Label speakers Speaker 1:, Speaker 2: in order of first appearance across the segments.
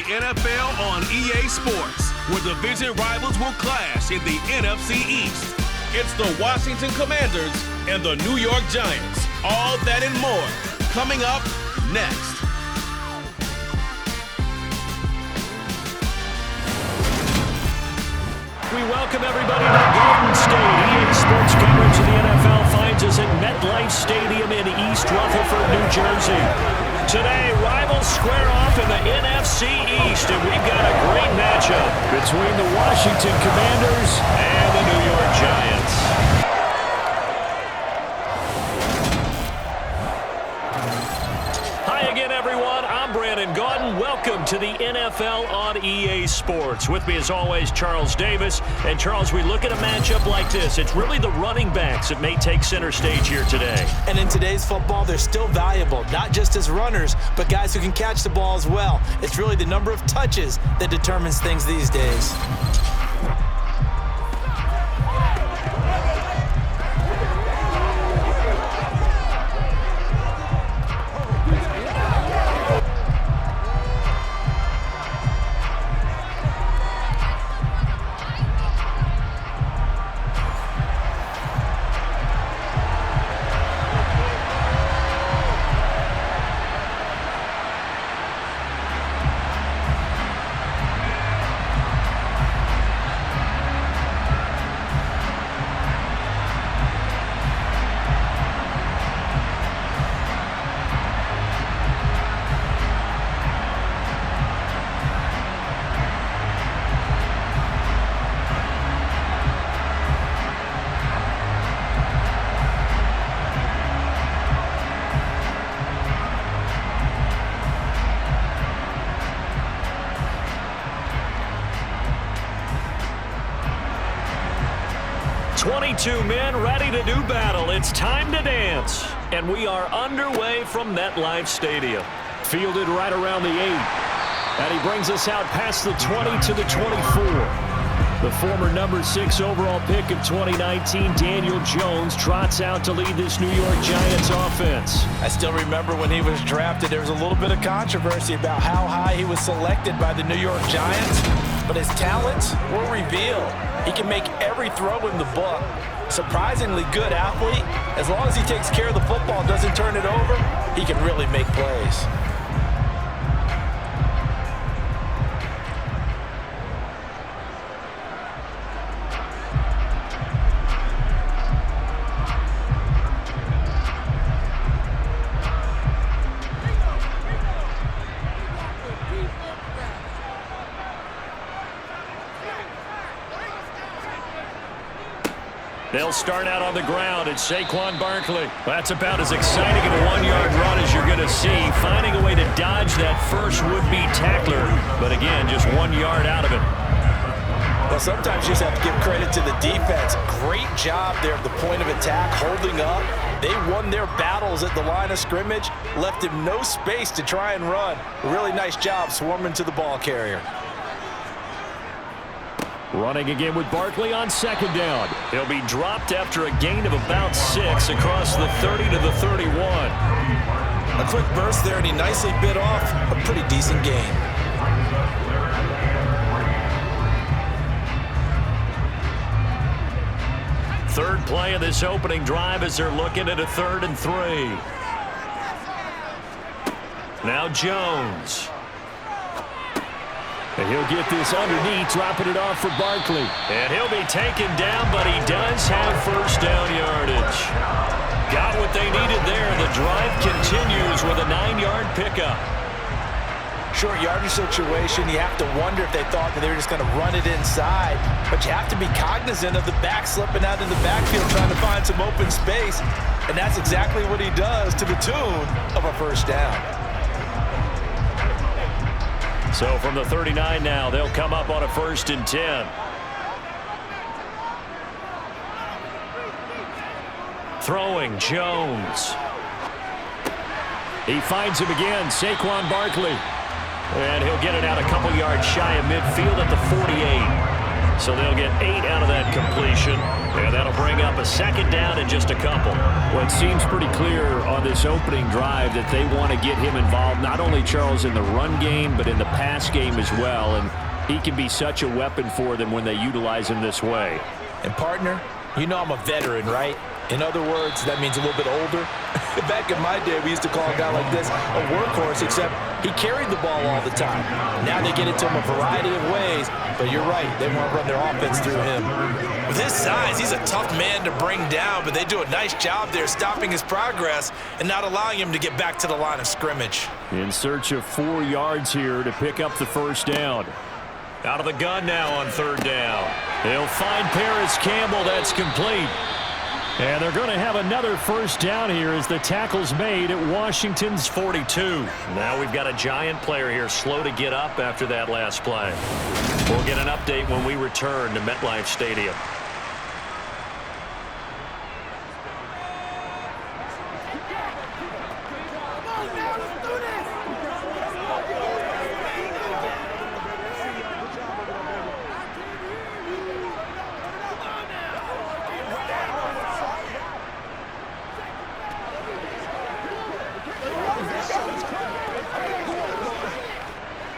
Speaker 1: the NFL on EA Sports, where division rivals will clash in the NFC East. It's the Washington Commanders and the New York Giants. All that and more coming up next.
Speaker 2: We welcome everybody to Garden State. EA Sports coverage of the NFL finds us at MetLife Stadium in East Rutherford, New Jersey. Today, rivals square off in the NFC East, and we've got a great matchup between the Washington Commanders and the New York Giants. Hi again, everyone. I'm Brandon Gaudin. Welcome to the NFL on EA Sports. With me, as always, Charles Davis. And, Charles, we look at a matchup like this. It's really the running backs that may take center stage here today.
Speaker 3: And in today's football, they're still valuable, not just as runners, but guys who can catch the ball as well. It's really the number of touches that determines things these days.
Speaker 2: Two men ready to do battle. It's time to dance. And we are underway from MetLife Stadium. Fielded right around the 8. And he brings us out past the 20 to the 24. The former number 6 overall pick of 2019, Daniel Jones, trots out to lead this New York Giants offense.
Speaker 3: I still remember when he was drafted, there was a little bit of controversy about how high he was selected by the New York Giants, but his talents were revealed. He can make every throw in the book. Surprisingly good athlete. As long as he takes care of the football, doesn't turn it over, he can really make plays.
Speaker 2: They'll start out on the ground. It's Saquon Barkley. That's about as exciting a one-yard run as you're going to see. Finding a way to dodge that first would-be tackler. But again, just 1 yard out of it.
Speaker 3: Well, sometimes you just have to give credit to the defense. Great job there at the point of attack, holding up. They won their battles at the line of scrimmage, left him no space to try and run. A really nice job swarming to the ball carrier.
Speaker 2: Running again with Barkley on second down. He'll be dropped after a gain of about 6 across the 30 to the 31.
Speaker 3: A quick burst there, and he nicely bit off a pretty decent gain.
Speaker 2: Third play of this opening drive as they're looking at a 3rd and 3. Now Jones. And he'll get this underneath, dropping it off for Barkley. And he'll be taken down, but he does have first down yardage. Got what they needed there. The drive continues with a 9-yard pickup.
Speaker 3: Short yardage situation, you have to wonder if they thought that they were just going to run it inside. But you have to be cognizant of the back slipping out in the backfield trying to find some open space. And that's exactly what he does, to the tune of a first down.
Speaker 2: So from the 39 now, they'll come up on a 1st and 10. Throwing, Jones. He finds him again, Saquon Barkley. And he'll get it out a couple yards shy of midfield at the 48. So they'll get 8 out of that completion, and that'll bring up a second down in just a couple.
Speaker 4: Well, it seems pretty clear on this opening drive that they want to get him involved, not only, Charles, in the run game, but in the pass game as well. And he can be such a weapon for them when they utilize him this way.
Speaker 3: And, partner, you know I'm a veteran, right? In other words, that means a little bit older. Back in my day, we used to call a guy like this a workhorse, except he carried the ball all the time. Now they get it to him a variety of ways, but you're right, they want to run their offense through him. With his size, he's a tough man to bring down, but they do a nice job there stopping his progress and not allowing him to get back to the line of scrimmage.
Speaker 4: In search of 4 yards here to pick up the first down.
Speaker 2: Out of the gun now on third down. They'll find Paris Campbell. That's complete.
Speaker 4: And they're going to have another first down here as the tackle's made at Washington's 42.
Speaker 2: Now we've got a Giant player here slow to get up after that last play. We'll get an update when we return to MetLife Stadium.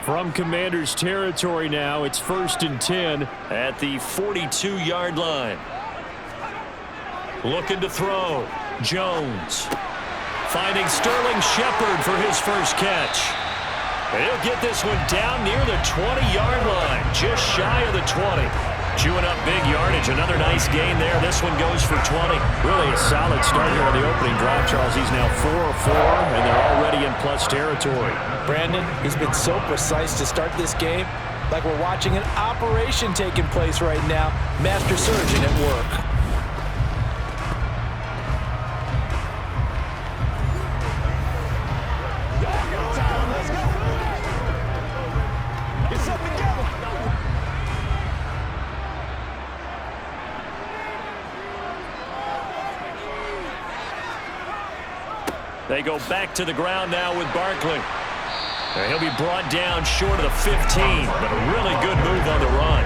Speaker 4: From Commanders territory now, it's 1st and 10
Speaker 2: at the 42-yard line. Looking to throw. Jones. Finding Sterling Shepard for his first catch. He'll get this one down near the 20-yard line, just shy of the 20. Chewing up big yardage. Another nice gain there. This one goes for 20.
Speaker 4: Really a solid start here on the opening drive, Charles. He's now 4 of 4, and they're already in plus territory.
Speaker 3: Brandon, he's been so precise to start this game, like we're watching an operation taking place right now. Master surgeon at work.
Speaker 2: They go back to the ground now with Barkley. And he'll be brought down short of the 15, but a really good move on the run.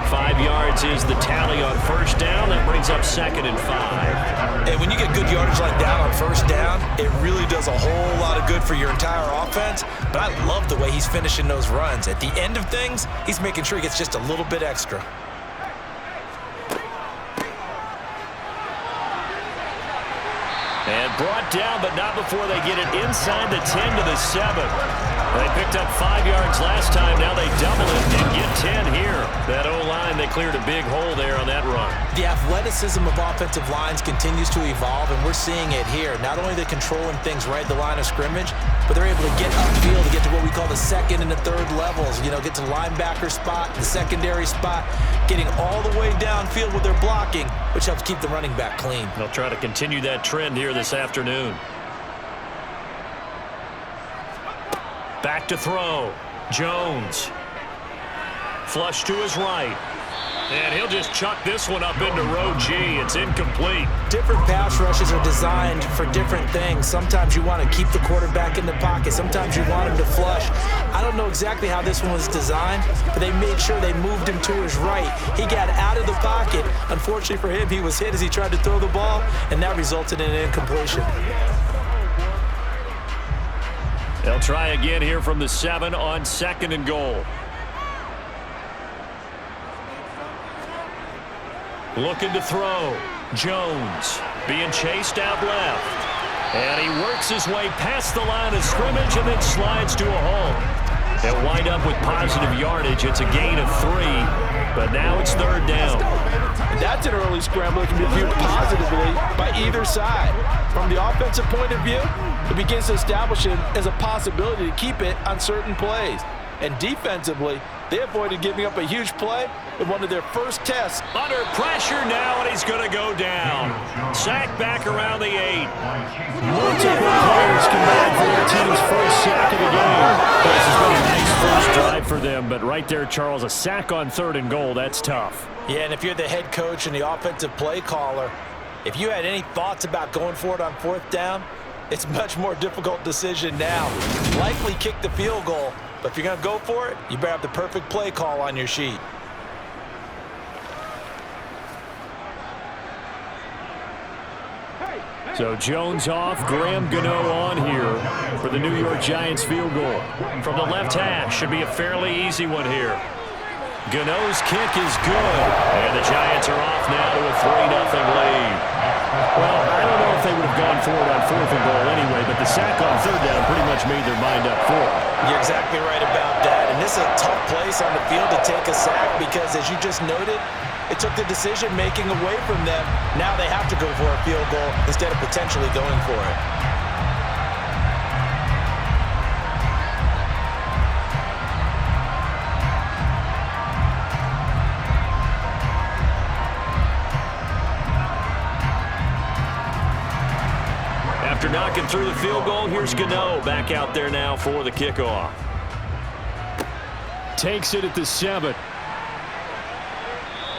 Speaker 2: 5 yards is the tally on first down. That brings up 2nd and 5.
Speaker 3: And when you get good yardage like that on first down, it really does a whole lot of good for your entire offense. But I love the way he's finishing those runs. At the end of things, he's making sure he gets just a little bit extra.
Speaker 2: And brought down, but not before they get it inside the 10 to the 7. They picked up 5 yards last time. Now they double it and get 10 here. That O-line, they cleared a big hole there on that run.
Speaker 3: The athleticism of offensive lines continues to evolve, and we're seeing it here. Not only are they controlling things right at the line of scrimmage, but they're able to get upfield to get to what we call the second and the third levels. You know, get to the linebacker spot, the secondary spot, getting all the way downfield with their blocking, which helps keep the running back clean.
Speaker 2: They'll try to continue that trend here this afternoon. Back to throw. Jones. Flush to his right. And he'll just chuck this one up into row G. It's incomplete.
Speaker 3: Different pass rushes are designed for different things. Sometimes you want to keep the quarterback in the pocket. Sometimes you want him to flush. I don't know exactly how this one was designed, but they made sure they moved him to his right. He got out of the pocket. Unfortunately for him, he was hit as he tried to throw the ball, and that resulted in an incompletion.
Speaker 2: They'll try again here from the 7 on 2nd and goal. Looking to throw. Jones being chased out left. And he works his way past the line of scrimmage and then slides to a hole. They'll wind up with positive yardage. It's a gain of 3, but now it's 3rd down.
Speaker 3: And that's an early scramble that can be viewed positively by either side. From the offensive point of view, it begins to establish it as a possibility to keep it on certain plays. And defensively, they avoided giving up a huge play in one of their first tests.
Speaker 2: Under pressure now, and he's going to go down. Sack back around the 8.
Speaker 4: Multiple players combined for their team's first sack of the game. This has been a nice first drive for them, but right there, Charles, a sack on 3rd and goal, that's tough.
Speaker 3: Yeah, and if you're the head coach and the offensive play caller, if you had any thoughts about going for it on 4th down, it's a much more difficult decision now. Likely kick the field goal, but if you're going to go for it, you better have the perfect play call on your sheet.
Speaker 2: So Jones off, Graham Gano on here for the New York Giants field goal. From the left hash, should be a fairly easy one here. Gano's kick is good, and the Giants are off now to a 3-0 lead. Well, I don't know if they would have gone for it on 4th and goal anyway, but the sack on 3rd down pretty much made their mind up for it.
Speaker 3: You're exactly right about that, and this is a tough place on the field to take a sack because, as you just noted, it took the decision-making away from them. Now they have to go for a field goal instead of potentially going for it.
Speaker 2: After knocking through the field goal, here's Gano back out there now for the kickoff. Takes it at the 7.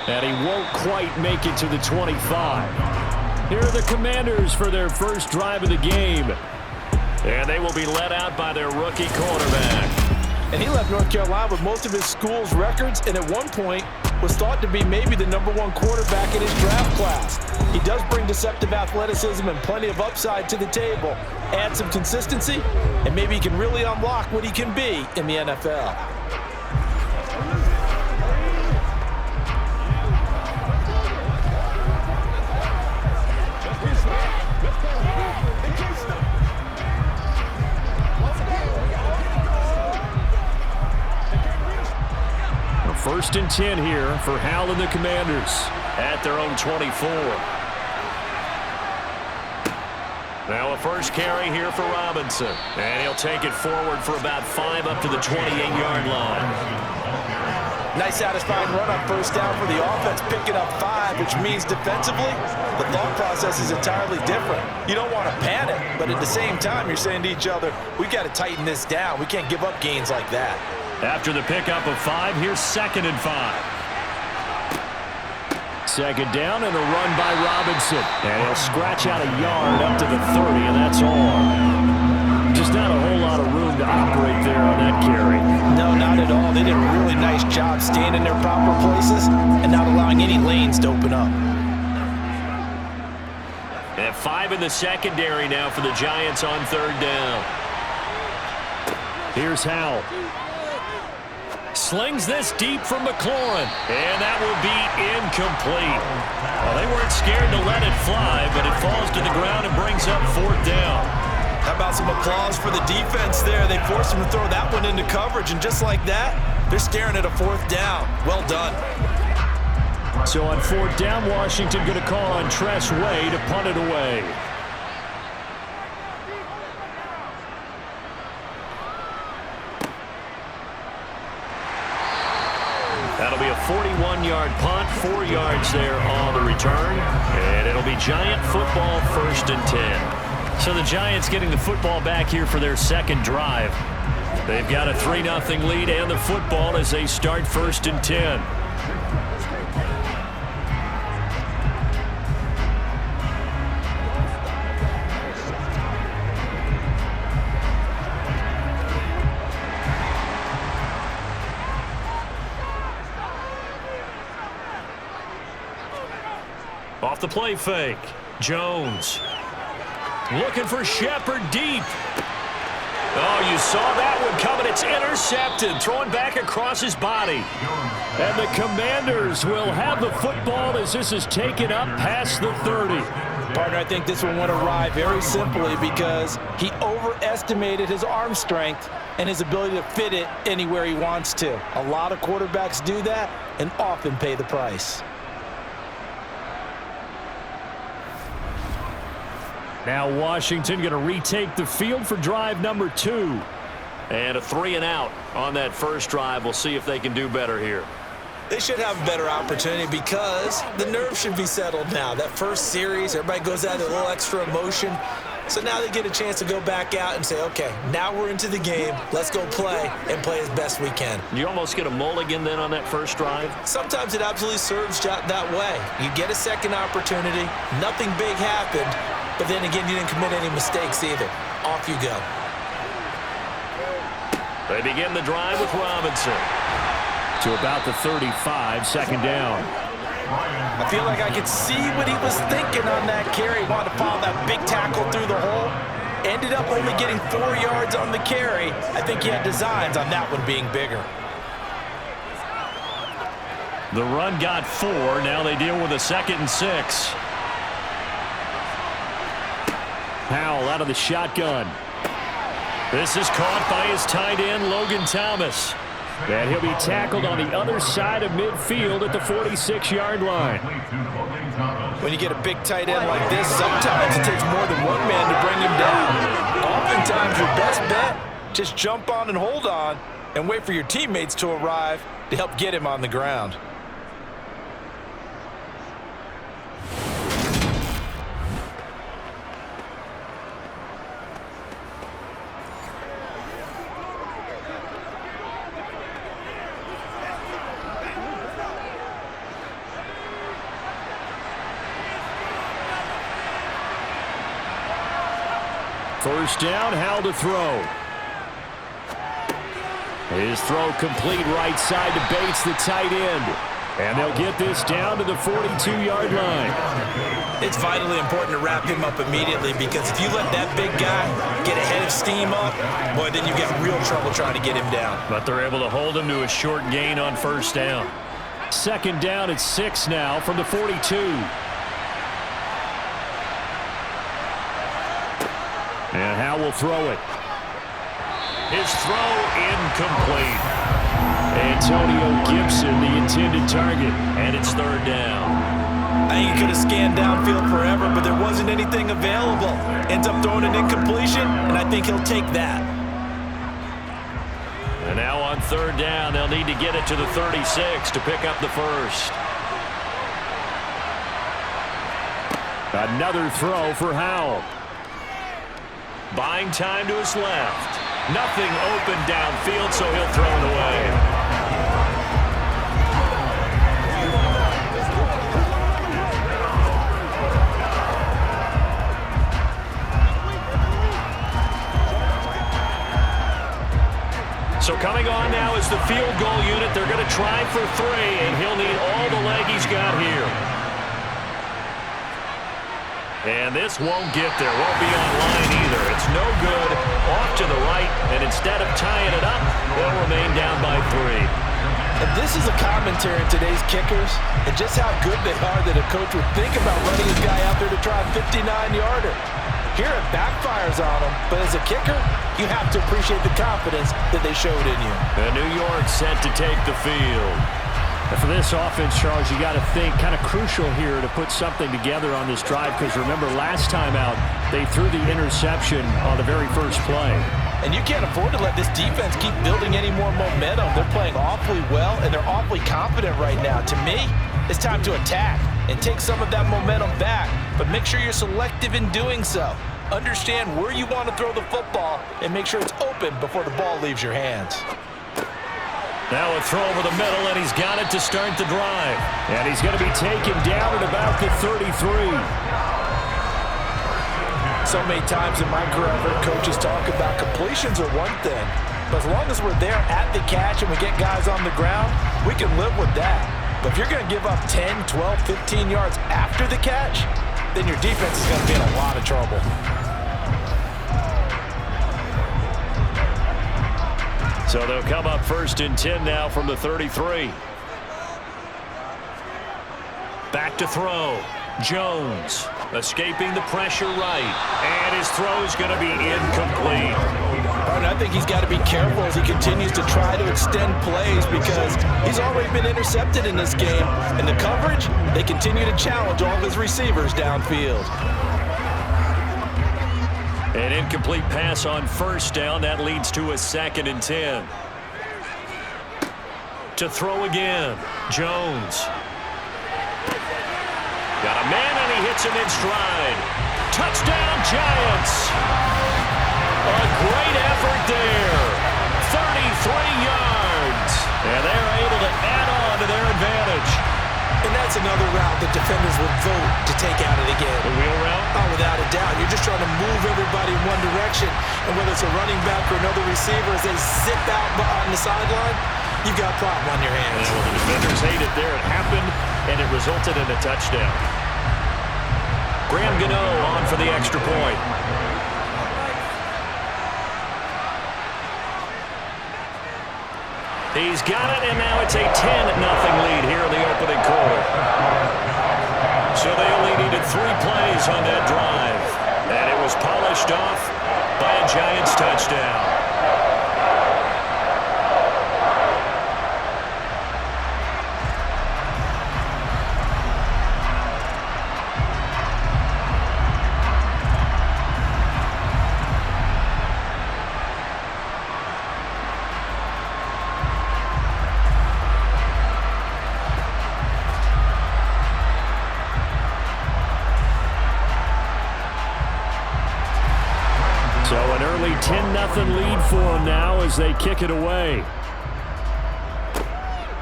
Speaker 2: And he won't quite make it to the 25. Here are the Commanders for their first drive of the game. And they will be led out by their rookie quarterback.
Speaker 3: And he left North Carolina with most of his school's records, and at one point was thought to be maybe the #1 quarterback in his draft class. He does bring deceptive athleticism and plenty of upside to the table. Add some consistency, and maybe he can really unlock what he can be in the NFL.
Speaker 2: First and 10 here for Hal and the Commanders at their own 24. Now a first carry here for Robinson. And he'll take it forward for about 5 up to the 28-yard line.
Speaker 3: Nice satisfying run on first down for the offense, picking up 5, which means defensively, the thought process is entirely different. You don't want to panic, but at the same time, you're saying to each other, we've got to tighten this down. We can't give up gains like that.
Speaker 2: After the pickup of 5, here's 2nd and 5. 2nd down and a run by Robinson. And he'll scratch out a yard up to the 30, and that's all. Just not a whole lot of room to operate there on that carry.
Speaker 3: No, not at all. They did a really nice job staying in their proper places and not allowing any lanes to open up.
Speaker 2: And 5 in the secondary now for the Giants on 3rd down. Here's Howell. Slings this deep from McLaurin, and that will be incomplete. Well, they weren't scared to let it fly, but it falls to the ground and brings up 4th down.
Speaker 3: How about some applause for the defense there? They forced him to throw that one into coverage, and just like that, they're staring at a 4th down. Well done.
Speaker 2: So on 4th down, Washington going to call on Tress Way to punt it away. That'll be a 41-yard punt, 4 yards there on the return. And it'll be Giant football, 1st and 10. So the Giants getting the football back here for their 2nd drive. They've got a 3-0 lead and the football as they start 1st and 10. Off the play fake. Jones. Looking for Shepard deep. Oh, you saw that one coming. It's intercepted. Throwing back across his body. And the Commanders will have the football as this is taken up past the 30.
Speaker 3: Partner, I think this one went awry very simply because he overestimated his arm strength and his ability to fit it anywhere he wants to. A lot of quarterbacks do that and often pay the price.
Speaker 2: Now Washington going to retake the field for drive number 2. And a 3-and-out on that first drive. We'll see if they can do better here.
Speaker 3: They should have a better opportunity because the nerves should be settled now. That first series, everybody goes out with a little extra emotion. So now they get a chance to go back out and say, okay, now we're into the game. Let's go play and play as best we can.
Speaker 2: You almost get a mulligan then on that first drive?
Speaker 3: Sometimes it absolutely serves that way. You get a second opportunity. Nothing big happened. But then again, you didn't commit any mistakes either. Off you go.
Speaker 2: They begin the drive with Robinson. To about the 35, 2nd down.
Speaker 3: I feel like I could see what he was thinking on that carry. Wanted to follow that big tackle through the hole. Ended up only getting 4 yards on the carry. I think he had designs on that one being bigger.
Speaker 2: The run got 4. Now they deal with a 2nd and 6. Howell out of the shotgun. This is caught by his tight end, Logan Thomas. And he'll be tackled on the other side of midfield at the 46-yard line.
Speaker 3: When you get a big tight end like this, sometimes it takes more than one man to bring him down. Oftentimes, your best bet, just jump on and hold on and wait for your teammates to arrive to help get him on the ground.
Speaker 2: First down, Howell to throw. His throw complete right side to Bates, the tight end. And they'll get this down to the 42-yard line.
Speaker 3: It's vitally important to wrap him up immediately, because if you let that big guy get ahead of steam up, boy, then you get real trouble trying to get him down.
Speaker 2: But they're able to hold him to a short gain on first down. Second down at 6 now from the 42. And Howell will throw it. His throw incomplete. Antonio Gibson, the intended target, and it's third down.
Speaker 3: I think he could have scanned downfield forever, but there wasn't anything available. Ends up throwing an incompletion, and I think he'll take that.
Speaker 2: And now on third down, they'll need to get it to the 36 to pick up the first. Another throw for Howell. Buying time to his left. Nothing open downfield, so he'll throw it away. So coming on now is the field goal unit. They're going to try for 3, and he'll need all the leg he's got here. And this won't get there. Won't be on line either. It's no good. Off to the right, and instead of tying it up, they'll remain down by 3.
Speaker 3: And this is a commentary in today's kickers, and just how good they are that a coach would think about running his guy out there to try a 59-yarder. Here it backfires on him, but as a kicker, you have to appreciate the confidence that they showed in you.
Speaker 2: And New York set to take the field. And for this offense, Charles, you got to think kind of crucial here to put something together on this drive, because remember last time out, they threw the interception on the very first play.
Speaker 3: And you can't afford to let this defense keep building any more momentum. They're playing awfully well, and they're awfully confident right now. To me, it's time to attack and take some of that momentum back, but make sure you're selective in doing so. Understand where you want to throw the football and make sure it's open before the ball leaves your hands.
Speaker 2: Now a throw over the middle, and he's got it to start the drive. And he's going to be taken down at about the 33.
Speaker 3: So many times in my career, I've heard coaches talk about completions are one thing, but as long as we're there at the catch and we get guys on the ground, we can live with that. But if you're going to give up 10, 12, 15 yards after the catch, then your defense is going to be in a lot of trouble.
Speaker 2: So they'll come up first and 10 now from the 33. Back to throw. Jones escaping the pressure right. And his throw is going to be incomplete.
Speaker 3: And I think he's got to be careful as he continues to try to extend plays, because he's already been intercepted in this game. And the coverage, they continue to challenge all of his receivers downfield.
Speaker 2: An incomplete pass on first down. That leads to a 2nd and 10. To throw again. Jones. Got a man, and he hits him in stride. Touchdown, Giants. A great effort there. 33 yards. And they're able to add on to their advantage.
Speaker 3: And that's another route that defenders would vote to take out of the game.
Speaker 2: The wheel route?
Speaker 3: Oh, without a doubt. You're just trying to move everybody in one direction. And whether it's a running back or another receiver, as they zip out on the sideline, you've got a problem on your hands.
Speaker 2: Yeah, well, the defenders hate it there. It happened and it resulted in a touchdown. Graham Gano on for the extra point. He's got it, and now it's a 10-0 lead here in the opening quarter. So they only needed 3 plays on that drive, and it was polished off by a Giants touchdown. So an early 10-0 lead for them now as they kick it away.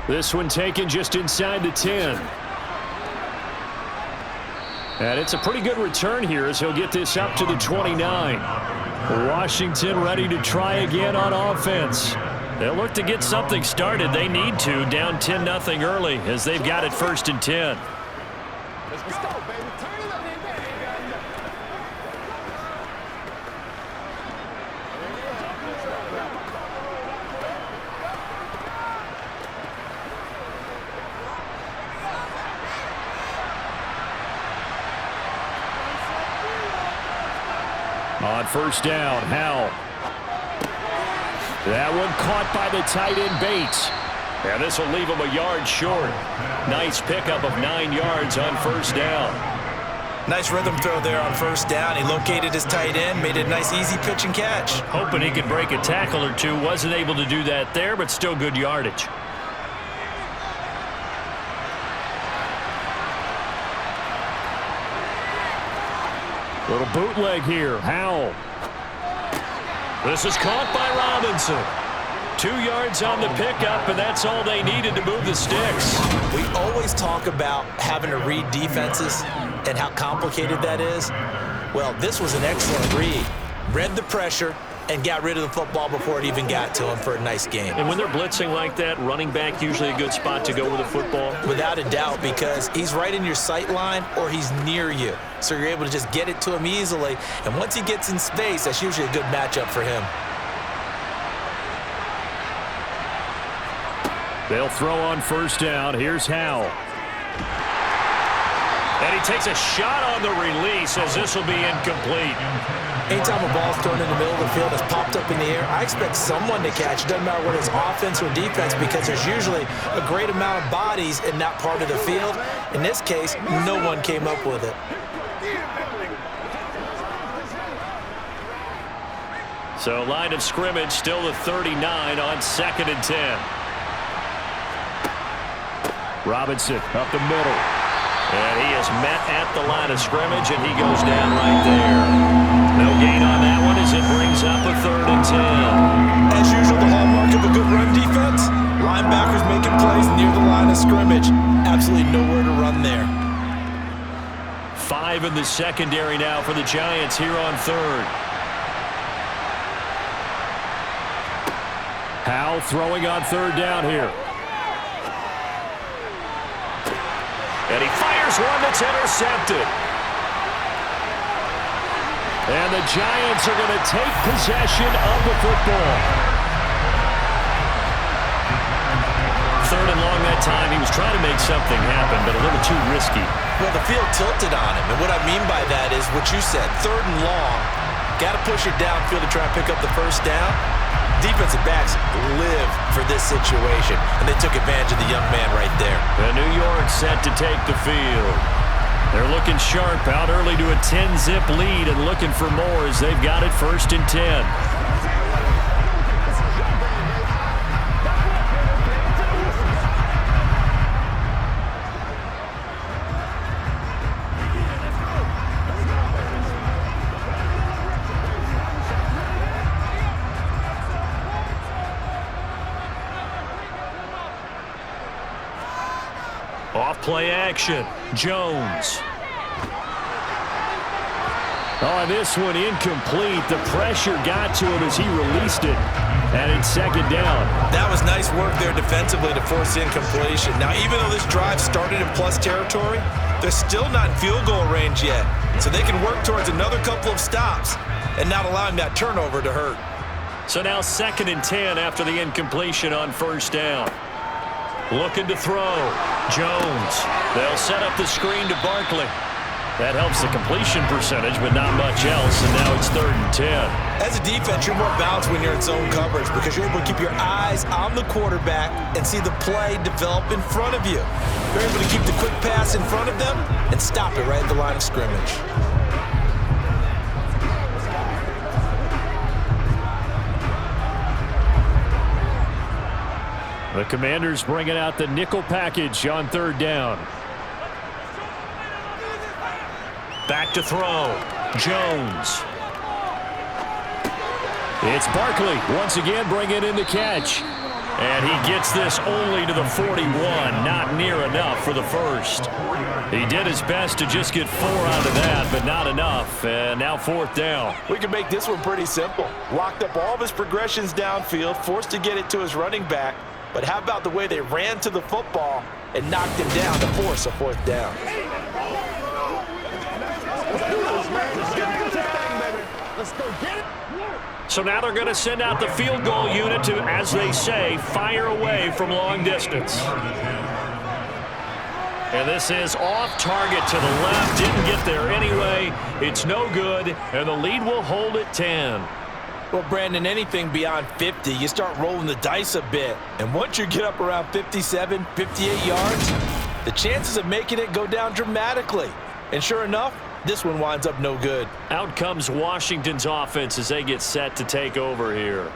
Speaker 2: This one taken just inside the 10. And it's a pretty good return here as he'll get this up to the 29. Washington ready to try again on offense. They'll look to get something started. They need to, down 10-0 early as they've got it 1st and 10.
Speaker 5: Let's go, baby. Turn it up.
Speaker 2: On 1st down, Howell. That one caught by the tight end Bates. And this will leave him a yard short. Nice pickup of 9 yards on 1st down.
Speaker 3: Nice rhythm throw there on 1st down. He located his tight end, made it a nice easy pitch and catch.
Speaker 2: Hoping he could break a tackle or two. Wasn't able to do that there, but still good yardage. Little bootleg here. Howell. This is caught by Robinson. 2 yards on the pickup, and that's all they needed to move the sticks.
Speaker 3: We always talk about having to read defenses and how complicated that is. Well, this was an excellent read. Read the pressure and got rid of the football before it even got to him for a nice game.
Speaker 2: And when they're blitzing like that, running back usually a good spot to go with the football?
Speaker 3: Without a doubt, because he's right in your sight line or he's near you. So you're able to just get it to him easily. And once he gets in space, that's usually a good matchup for him.
Speaker 2: They'll throw on 1st down. Here's Howell. And he takes a shot on the release as this will be incomplete.
Speaker 3: Anytime a ball's thrown in the middle of the field, it's popped up in the air, I expect someone to catch. It doesn't matter whether it's offense or defense because there's usually a great amount of bodies in that part of the field. In this case, no one came up with it.
Speaker 2: So line of scrimmage still the 39 on 2nd and 10. Robinson up the middle. And he is met at the line of scrimmage, and he goes down right there. No gain on that one as it brings up a 3rd and 10.
Speaker 3: As usual, the hallmark of a good run defense, linebackers making plays near the line of scrimmage. Absolutely nowhere to run there.
Speaker 2: 5 in the secondary now for the Giants here on 3rd. Howell throwing on 3rd down here. And he fires one that's intercepted. And the Giants are going to take possession of the football. 3rd and long that time. He was trying to make something happen, but a little too risky.
Speaker 3: Well, the field tilted on him. And what I mean by that is what you said. 3rd and long. Got to push it downfield to try and pick up the 1st down. Defensive backs live for this situation, and they took advantage of the young man right there.
Speaker 2: And New York set to take the field. They're looking sharp out early to a 10-zip lead and looking for more as they've got it 1st and 10. Off play action. Jones. Oh, this one incomplete. The pressure got to him as he released it. And it's second down.
Speaker 3: That was nice work there defensively to force the incompletion. Now, even though this drive started in plus territory, they're still not in field goal range yet. So they can work towards another couple of stops and not allowing that turnover to hurt.
Speaker 2: So now 2nd and 10 after the incompletion on first down. Looking to throw. Jones. They'll set up the screen to Barkley. That helps the completion percentage, but not much else, and now it's 3rd and 10.
Speaker 3: As a defense, you're more balanced when you're in zone coverage because you're able to keep your eyes on the quarterback and see the play develop in front of you. You're able to keep the quick pass in front of them and stop it right at the line of scrimmage.
Speaker 2: The Commanders bringing out the nickel package on 3rd down. Back to throw. Jones. It's Barkley once again bringing in the catch. And he gets this only to the 41. Not near enough for the first. He did his best to just get 4 out of that, but not enough. And now 4th down.
Speaker 3: We can make this one pretty simple. Locked up all of his progressions downfield, forced to get it to his running back. But how about the way they ran to the football and knocked him down to force a 4th down?
Speaker 5: Let's go get it.
Speaker 2: So now they're going to send out the field goal unit to, as they say, fire away from long distance. And this is off target to the left. Didn't get there anyway. It's no good, and the lead will hold at 10.
Speaker 3: Well, Brandon, anything beyond 50, you start rolling the dice a bit. And once you get up around 57, 58 yards, the chances of making it go down dramatically. And sure enough, this one winds up no good.
Speaker 2: Out comes Washington's offense as they get set to take over here.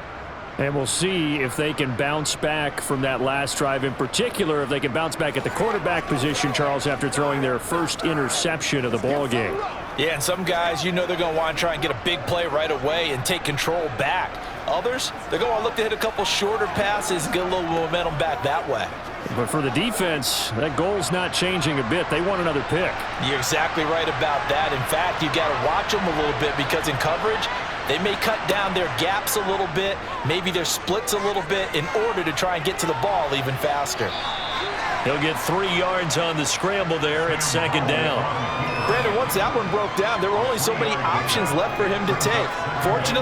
Speaker 2: And we'll see if they can bounce back from that last drive. In particular, if they can bounce back at the quarterback position, Charles, after throwing their first interception of the ball game.
Speaker 3: Yeah, and some guys, you know they're going to want to try and get a big play right away and take control back. Others, they're going to look to hit a couple shorter passes and get a little momentum back that way.
Speaker 2: But for the defense, that goal's not changing a bit. They want another pick.
Speaker 3: You're exactly right about that. In fact, you got to watch them a little bit because in coverage, they may cut down their gaps a little bit, maybe their splits a little bit in order to try and get to the ball even faster.
Speaker 2: He'll get 3 yards on the scramble there at 2nd down.
Speaker 3: Brandon, once that one broke down, there were only so many options left for him to take. Fortunately,